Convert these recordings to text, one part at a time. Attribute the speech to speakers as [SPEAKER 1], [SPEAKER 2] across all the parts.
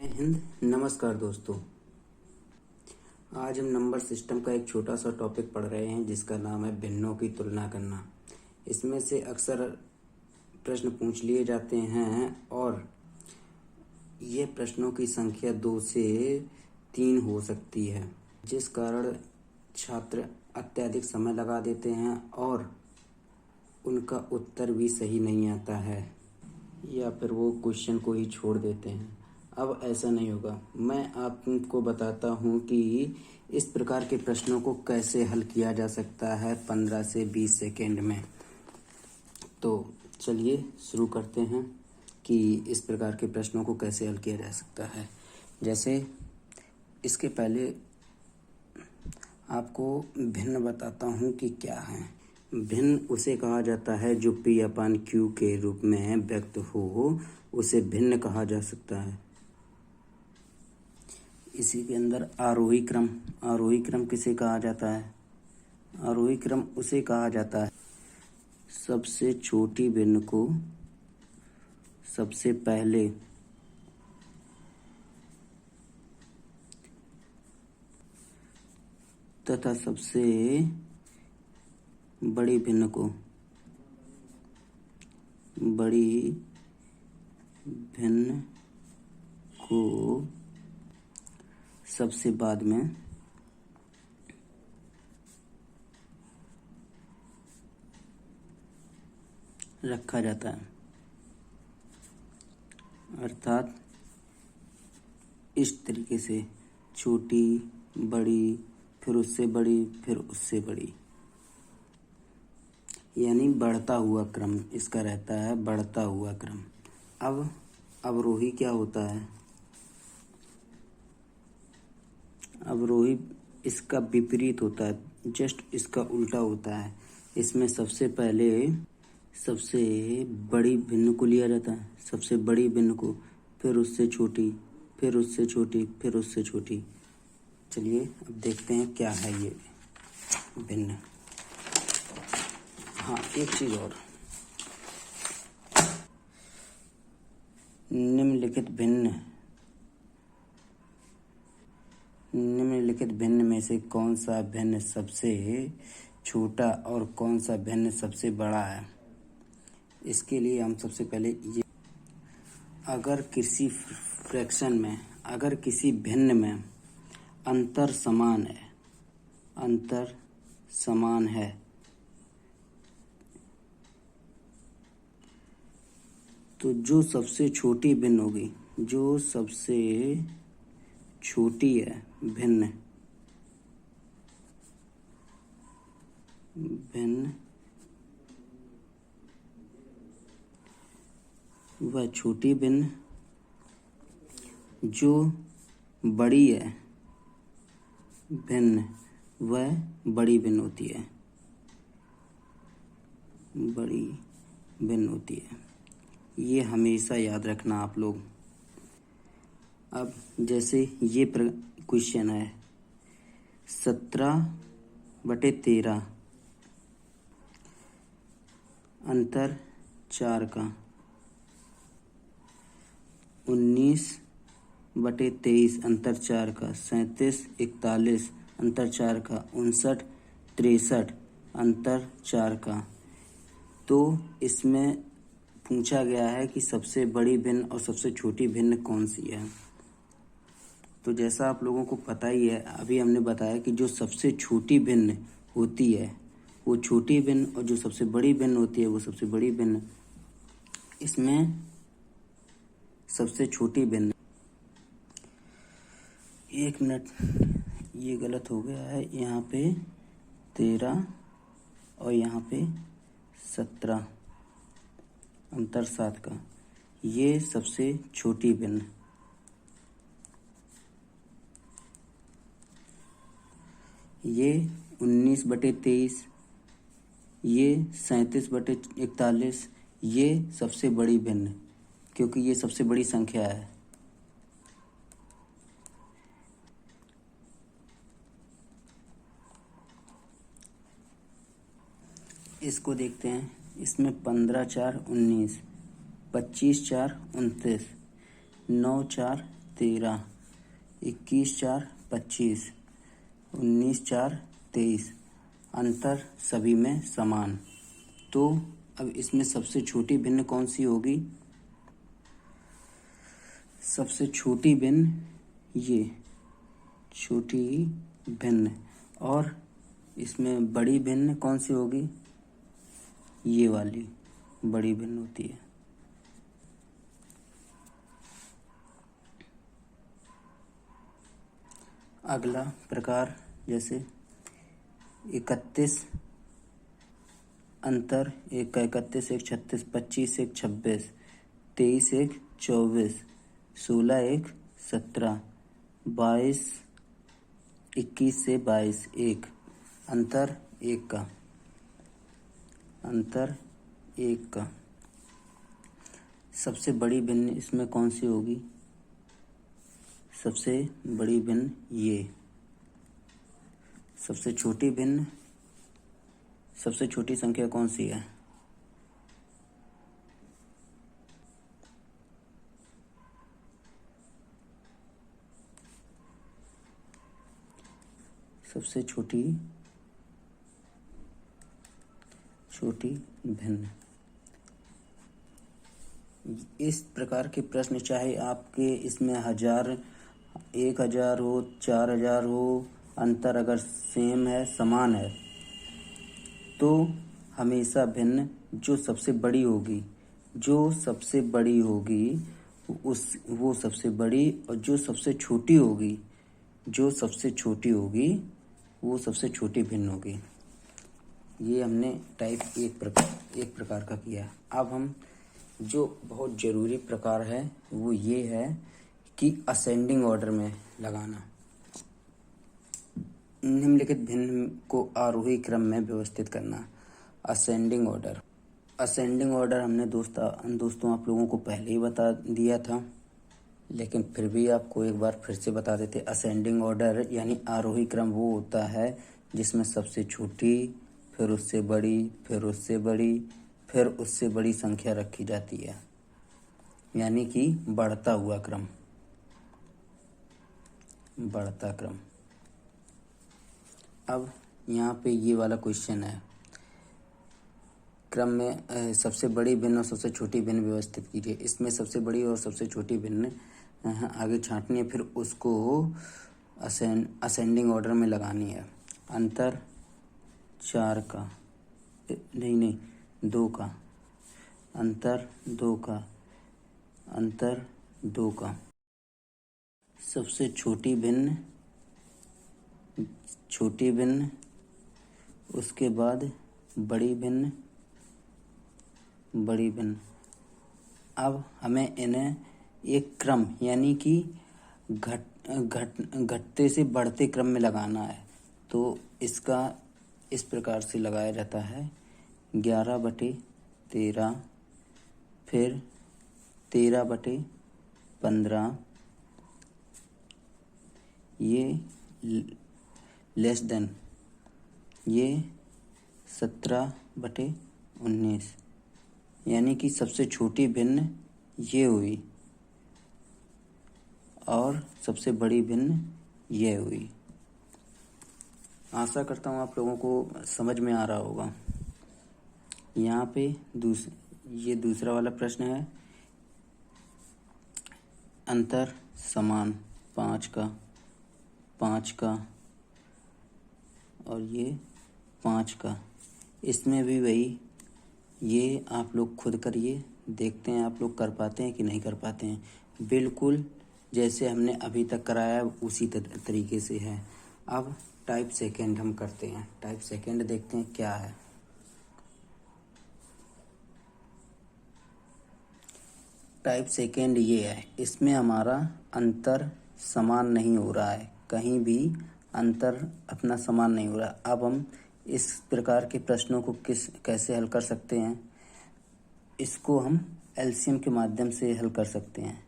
[SPEAKER 1] हिंद। नमस्कार दोस्तों, आज हम नंबर सिस्टम का एक छोटा सा टॉपिक पढ़ रहे हैं जिसका नाम है भिन्नों की तुलना करना। इसमें से अक्सर प्रश्न पूछ लिए जाते हैं और ये प्रश्नों की संख्या 2 से 3 हो सकती है, जिस कारण छात्र अत्यधिक समय लगा देते हैं और उनका उत्तर भी सही नहीं आता है या फिर वो क्वेश्चन को ही छोड़ देते हैं। अब ऐसा नहीं होगा। मैं आपको बताता हूँ कि इस प्रकार के प्रश्नों को कैसे हल किया जा सकता है 15 से 20 सेकेंड में। तो चलिए शुरू करते हैं कि इस प्रकार के प्रश्नों को कैसे हल किया जा सकता है। जैसे इसके पहले आपको भिन्न बताता हूँ कि क्या है। भिन्न उसे कहा जाता है जो P/Q के रूप में व्यक्त हो, उसे भिन्न कहा जा सकता है। इसी के अंदर आरोही क्रम किसे कहा जाता है? आरोही क्रम उसे कहा जाता है सबसे छोटी भिन्न को सबसे पहले तथा सबसे बड़ी भिन्न को सबसे बाद में रखा जाता है। अर्थात इस तरीके से छोटी, बड़ी, फिर उससे बड़ी, फिर उससे बड़ी, यानी बढ़ता हुआ क्रम इसका रहता है, बढ़ता हुआ क्रम। अब अवरोही क्या होता है? अवरोही इसका विपरीत होता है, जस्ट इसका उल्टा होता है। इसमें सबसे पहले सबसे बड़ी भिन्न को लिया जाता है, सबसे बड़ी भिन्न को, फिर उससे छोटी, फिर उससे छोटी, फिर उससे छोटी। चलिए अब देखते हैं क्या है ये भिन्न। हाँ, एक चीज़ और, निम्नलिखित भिन्न में से कौन सा भिन्न सबसे छोटा और कौन सा भिन्न सबसे बड़ा है? इसके लिए हम सबसे पहले ये, अगर किसी फ्रैक्शन में, अगर किसी भिन्न में अंतर समान है तो जो सबसे छोटी भिन्न होगी, जो सबसे छोटी है भिन्न वह छोटी भिन्न, जो बड़ी है भिन्न वह बड़ी भिन्न होती है, बड़ी भिन्न होती है। ये हमेशा याद रखना आप लोग। अब जैसे ये क्वेश्चन है 17/13 अंतर 4 का, 19/23 अंतर 4 का, 37/41 अंतर 4 का, 59/63 अंतर 4 का। तो इसमें पूछा गया है कि सबसे बड़ी भिन्न और सबसे छोटी भिन्न कौन सी है। तो जैसा आप लोगों को पता ही है, अभी हमने बताया कि जो सबसे छोटी भिन्न होती है वो छोटी भिन्न और जो सबसे बड़ी भिन्न होती है वो सबसे बड़ी भिन्न। इसमें सबसे छोटी भिन्न, एक मिनट, ये गलत हो गया है, यहाँ पे 13 और यहाँ पे 17 अंतर 7 का, ये सबसे छोटी भिन्न। ये 19/23, ये 37/41, ये सबसे बड़ी भिन्न, क्योंकि ये सबसे बड़ी संख्या है। इसको देखते हैं। इसमें 15/4 19, 25/4 29, 9/4 13, 21 4 25, 19 4 23। अंतर सभी में समान। तो अब इसमें सबसे छोटी भिन्न कौन सी होगी? सबसे छोटी भिन्न ये छोटी भिन्न। और इसमें बड़ी भिन्न कौन सी होगी? ये वाली बड़ी भिन्न होती है। अगला प्रकार जैसे 31 अंतर, 1 का 31, 1 36, 25 1 26, 23 1 24, 16 1 17, 22 21 से 22 1। अंतर 1 का, अंतर 1 का। सबसे बड़ी भिन्न इसमें कौन सी होगी? सबसे बड़ी भिन्न ये। सबसे छोटी भिन्न, सबसे छोटी संख्या कौन सी है? सबसे छोटी भिन्न। इस प्रकार के प्रश्न चाहे आपके इसमें 1000, 1000 हो, 4000 हो, अंतर अगर सेम है, समान है, तो हमेशा भिन्न जो सबसे बड़ी होगी, वो सबसे बड़ी और जो सबसे छोटी होगी, वो सबसे छोटी भिन्न होगी। ये हमने टाइप एक प्रकार का किया। अब हम जो बहुत ज़रूरी प्रकार है वो ये है कि असेंडिंग ऑर्डर में लगाना। निम्नलिखित भिन्न को आरोही क्रम में व्यवस्थित करना। असेंडिंग ऑर्डर हमने दोस्तों आप लोगों को पहले ही बता दिया था, लेकिन फिर भी आपको एक बार फिर से बता देते। असेंडिंग ऑर्डर यानी आरोही क्रम वो होता है जिसमें सबसे छोटी, फिर उससे बड़ी, फिर उससे बड़ी, फिर उससे बड़ी संख्या रखी जाती है, यानी कि बढ़ता हुआ क्रम। अब यहाँ पे ये वाला क्वेश्चन है, क्रम में सबसे बड़ी भिन्न और सबसे छोटी भिन्न व्यवस्थित कीजिए। इसमें सबसे बड़ी और सबसे छोटी भिन्न आगे छांटनी है, फिर उसको असेंडिंग ऑर्डर में लगानी है। अंतर 4 का, नहीं 2 का, अंतर 2 का, अंतर 2 का। सबसे छोटी भिन्न, उसके बाद बड़ी भिन्न। अब हमें इन्हें एक क्रम यानी कि घटते से बढ़ते क्रम में लगाना है। तो इसका इस प्रकार से लगाया जाता है 11/13, फिर 13/15, ये लेस देन, ये 17/19, यानी कि सबसे छोटी भिन्न ये हुई और सबसे बड़ी भिन्न ये हुई। आशा करता हूँ आप लोगों को समझ में आ रहा होगा। यहाँ पे ये दूसरा वाला प्रश्न है, अंतर समान 5 का और ये 5 का। इसमें भी वही, ये आप लोग खुद करिए, देखते हैं आप लोग कर पाते हैं कि नहीं कर पाते हैं। बिल्कुल जैसे हमने अभी तक कराया उसी तरीके से है। अब टाइप सेकेंड हम करते हैं। टाइप सेकेंड देखते हैं क्या है। टाइप सेकेंड ये है, इसमें हमारा अंतर समान नहीं हो रहा है, कहीं भी अंतर अपना समान नहीं हो रहा। अब हम इस प्रकार के प्रश्नों को कैसे हल कर सकते हैं? इसको हम एलसीएम के माध्यम से हल कर सकते हैं।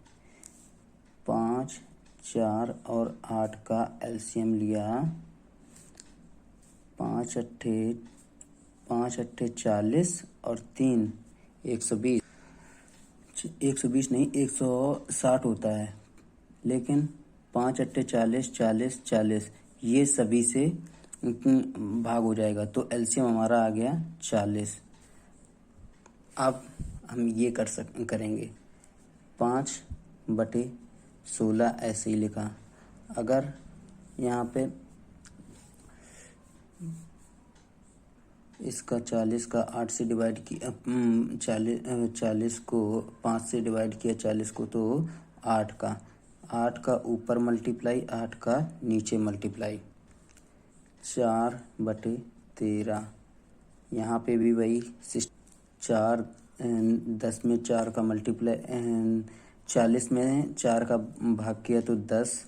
[SPEAKER 1] 5, 4 और 8 का एलसीएम लिया, 5 अट्ठे 40 और 3 120 नहीं 160 होता है। लेकिन 5 अट्ठे 40, 40, 40 ये सभी से भाग हो जाएगा, तो एलसीएम हमारा आ गया 40। अब हम ये करेंगे 5/16 ऐसे ही लिखा। अगर यहाँ पे इसका 40 का 8 से डिवाइड किया, 40 को 5 से डिवाइड किया 40 को, तो 8 का ऊपर मल्टीप्लाई, 8 का नीचे मल्टीप्लाई, 4/13। यहाँ पे भी वही 4 10 में 4 का मल्टीप्लाई, 40 में 4 का भाग किया तो 10,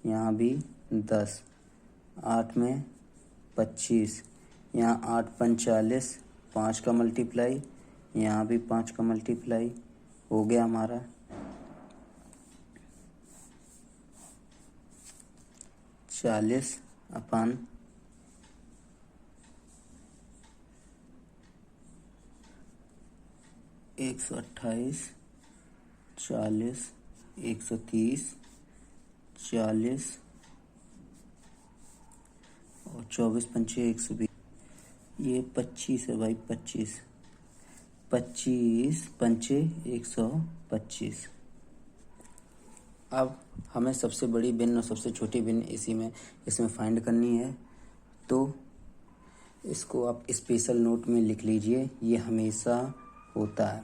[SPEAKER 1] यहाँ भी 10, 8 में 25, यहाँ 8 पंच 40, 5 का मल्टीप्लाई, यहाँ भी 5 का मल्टीप्लाई हो गया हमारा 40/128, 40, 130, 40 और 24 पंचे 120, ये 25 है भाई, 25 पंचे 125। अब हमें सबसे बड़ी भिन्न और सबसे छोटी भिन्न इसमें फाइंड करनी है, तो इसको आप स्पेशल नोट में लिख लीजिए, ये हमेशा होता है।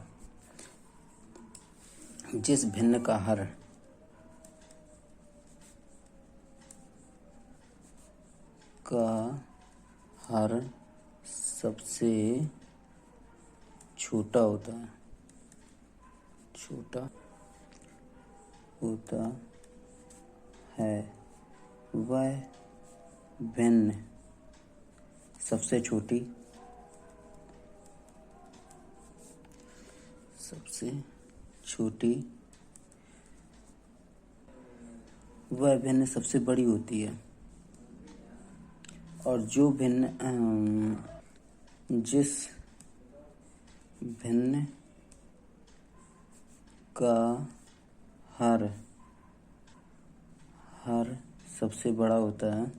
[SPEAKER 1] जिस भिन्न का हर सबसे छोटा होता है, वह भिन्न सबसे छोटी वह भिन्न सबसे बड़ी होती है। और जिस भिन्न का हर सबसे बड़ा होता है,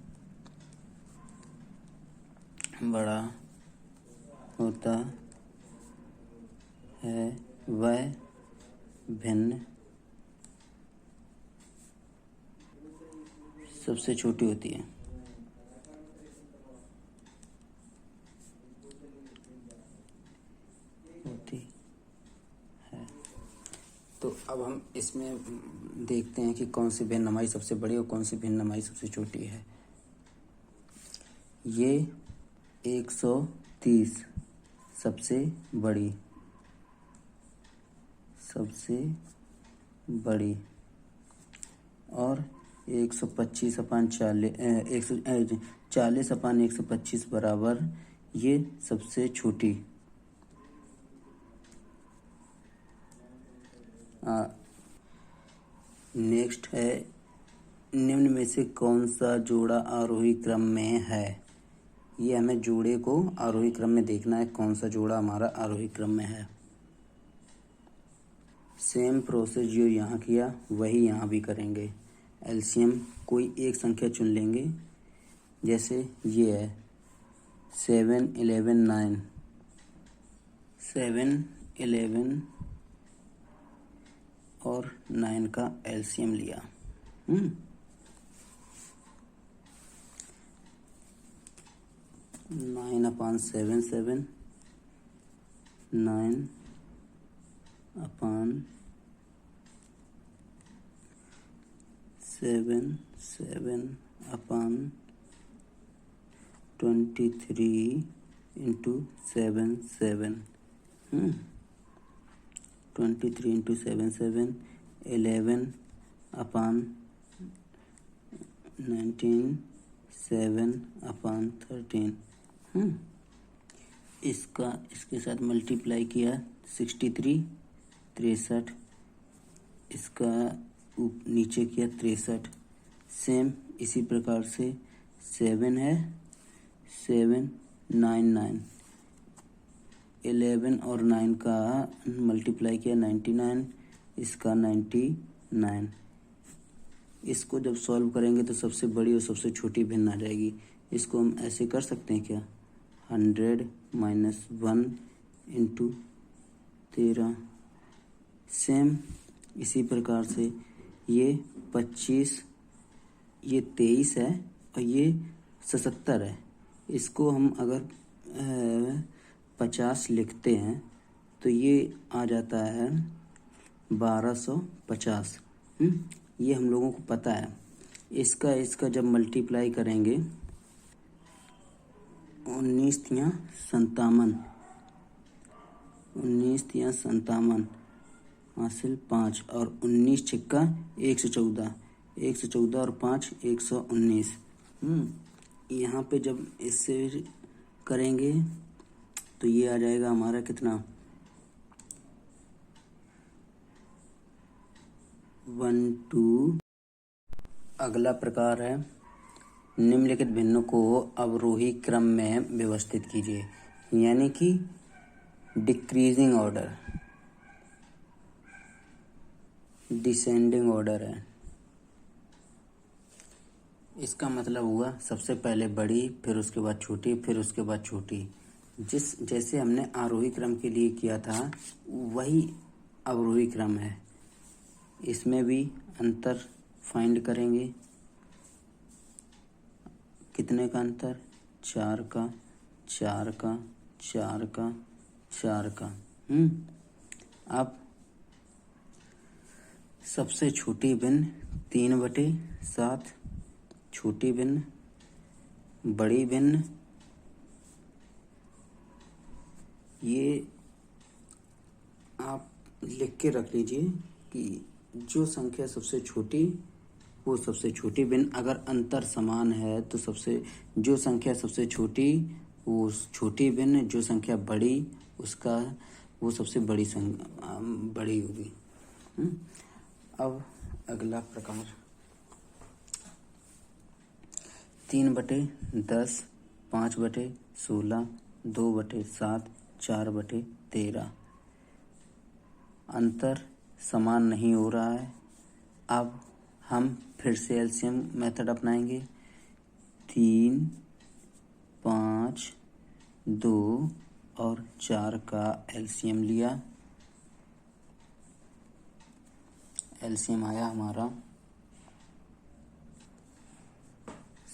[SPEAKER 1] वह भिन्न सबसे छोटी होती है। तो अब हम इसमें देखते हैं कि कौन सी भिन्न हमारी सबसे बड़ी और कौन सी भिन्न हमारी सबसे छोटी है। ये 130 सबसे बड़ी और 140/125 बराबर ये सबसे छोटी। नेक्स्ट है, निम्न में से कौन सा जोड़ा आरोही क्रम में है। ये हमें जोड़े को आरोही क्रम में देखना है, कौन सा जोड़ा हमारा आरोही क्रम में है। सेम प्रोसेस जो यहाँ किया वही यहाँ भी करेंगे। एलसीएम कोई एक संख्या चुन लेंगे, जैसे ये है 7, 11, 9, 7, 11 और 9 का एलसीएम लिया। 9/7, 7, 9/7, 7/23 into 7, 7, 23 into 7, 7, 11/19, 7/13। इसके साथ मल्टीप्लाई किया 63, 63, इसका नीचे किया 63। सेम इसी प्रकार से 7 है, 7, 9, 9, 11 और 9 का मल्टीप्लाई किया 99, इसका 99। इसको जब सॉल्व करेंगे तो सबसे बड़ी और सबसे छोटी भिन्न आ जाएगी। इसको हम ऐसे कर सकते हैं क्या, 100 माइनस 1 इंटू 13। सेम इसी प्रकार से ये 25, ये 23 है और ये 77 है। इसको हम अगर 50 लिखते हैं तो ये आ जाता है 1250। ये हम लोगों को पता है। इसका जब मल्टीप्लाई करेंगे 19 हासिल 5 और 19 छिक्का 114, 114 और 5 119। यहाँ पे जब इससे करेंगे तो ये आ जाएगा हमारा कितना, 1 2। अगला प्रकार है, निम्नलिखित भिन्नों को अवरोही क्रम में व्यवस्थित कीजिए, यानी कि डिक्रीजिंग ऑर्डर, डिसेंडिंग ऑर्डर है। इसका मतलब हुआ सबसे पहले बड़ी, फिर उसके बाद छोटी, फिर उसके बाद छोटी। जैसे हमने आरोही क्रम के लिए किया था वही अवरोही क्रम है। इसमें भी अंतर फाइंड करेंगे। कितने का अंतर, 4 का, 4 का, 4 का, 4 का। अब सबसे छोटी भिन्न 3/7, छोटी भिन्न, बड़ी भिन्न। ये आप लिख के रख लीजिए कि जो संख्या सबसे छोटी वो सबसे छोटी भिन्न। अगर अंतर समान है तो जो संख्या सबसे छोटी वो छोटी भिन्न, जो संख्या बड़ी उसका वो सबसे बड़ी बड़ी होगी। अब अगला प्रकार, 3/10, 5/16, 2/7, 4/13। अंतर समान नहीं हो रहा है। अब हम फिर से एलसीएम मेथड अपनाएंगे। 3, 5, 2 और 4 का एलसीएम लिया। एलसीएम आया हमारा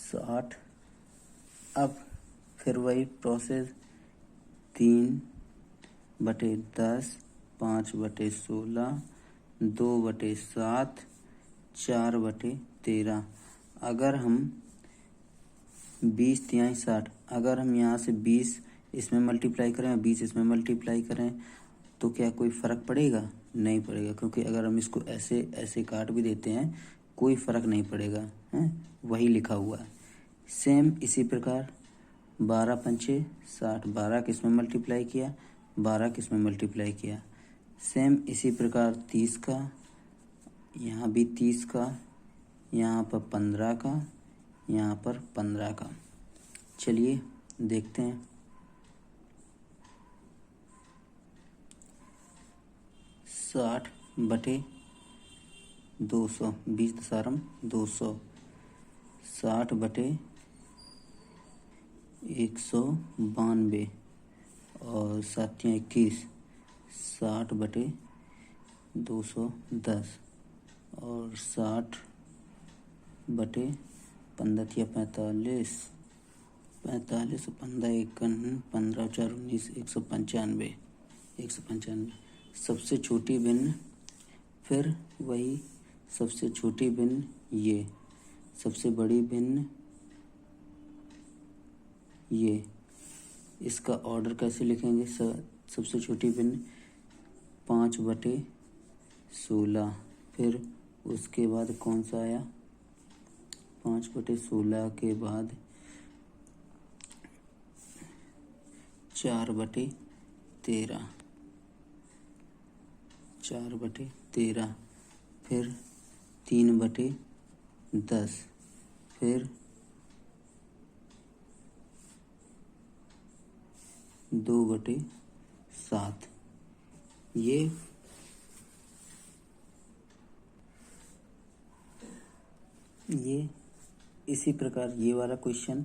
[SPEAKER 1] 60। अब फिर वही प्रोसेस, 3/10, 5/16, 2/7, 4/13। अगर हम 20/60, अगर हम यहाँ से 20 इसमें मल्टीप्लाई करें और 20 इसमें मल्टीप्लाई करें तो क्या कोई फ़र्क पड़ेगा? नहीं पड़ेगा, क्योंकि अगर हम इसको ऐसे ऐसे काट भी देते हैं कोई फ़र्क नहीं पड़ेगा, वही लिखा हुआ है। सेम इसी प्रकार 12×5 = 60, 12 किस में मल्टीप्लाई किया, 12 किस में मल्टीप्लाई किया। सेम इसी प्रकार 30 का, यहाँ भी 30 का, यहाँ पर 15 का, यहाँ पर 15 का। चलिए देखते हैं। 60/200, 20×200, 60/192 और 7×21, 60/210 और 60/15×45, 45 और 15×1 15, 4 19, 195, 195। सबसे छोटी भिन्न, फिर वही सबसे छोटी भिन्न ये, सबसे बड़ी भिन्न ये। इसका ऑर्डर कैसे लिखेंगे? सबसे छोटी भिन्न 5/16, फिर उसके बाद कौन सा आया, 5/16 के बाद 4/13, 4/13, फिर 3/10, फिर 2/7। ये ये इसी प्रकार ये वाला क्वेश्चन,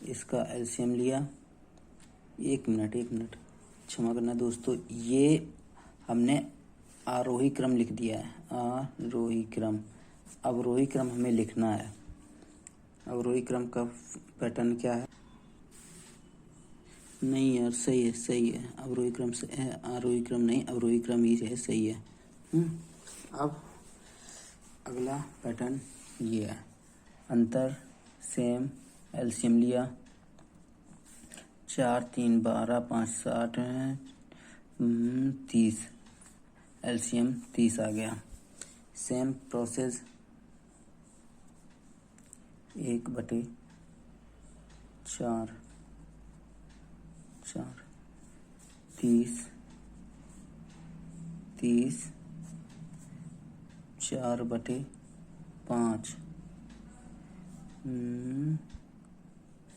[SPEAKER 1] इसका एलसीएम लिया। एक मिनट क्षमा करना दोस्तों, ये हमने आरोही क्रम लिख दिया है, आरोही क्रम। अवरोही क्रम हमें लिखना है। अवरोही क्रम का पैटर्न क्या है? नहीं यार, सही है। अवरोही क्रम से है, आरोही क्रम नहीं, अवरोही क्रम ही है, सही है। अब अगला पैटर्न ये है, अंतर, सेम, एलसीएम लिया। 4 3 12 5 60 30, एलसीएम 30 आ गया। Same process 1/4 30 4/5।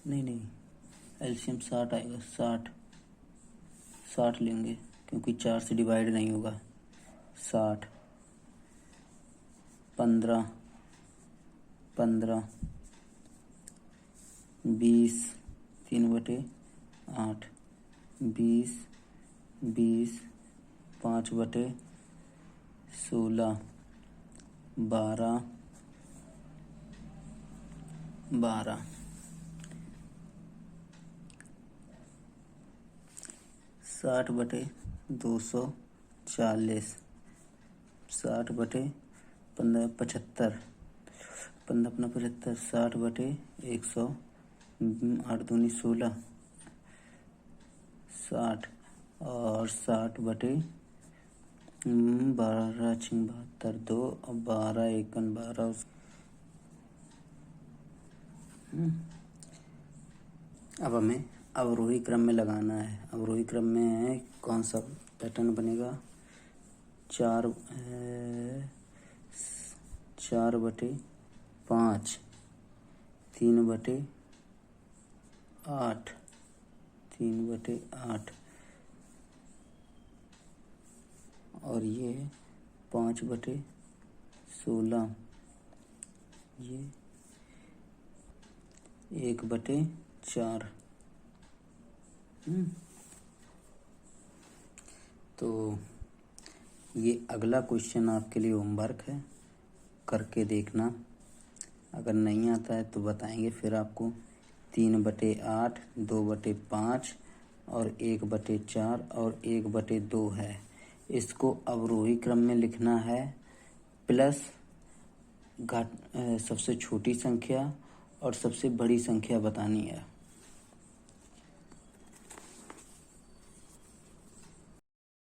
[SPEAKER 1] नहीं, एलसीएम 60 आएगा। 60 लेंगे क्योंकि 4 से डिवाइड नहीं होगा। 60 15 20 3/8 20 5/16 12 60/240 60/15 75 15 75 60/100 8 दूनी 16 60 और 60/12 72 2 और 12 1 12। अब हमें अवरोही क्रम में लगाना है। अवरोही क्रम में कौन सा पैटर्न बनेगा? 4/5 3/8 और ये 5/16, ये 1/4। तो ये अगला क्वेश्चन आपके लिए होमवर्क है, करके देखना। अगर नहीं आता है तो बताएंगे फिर आपको। 3/8 2/5 और 1/4 और 1/2 है। इसको अवरोही क्रम में लिखना है, प्लस सबसे छोटी संख्या और सबसे बड़ी संख्या बतानी है।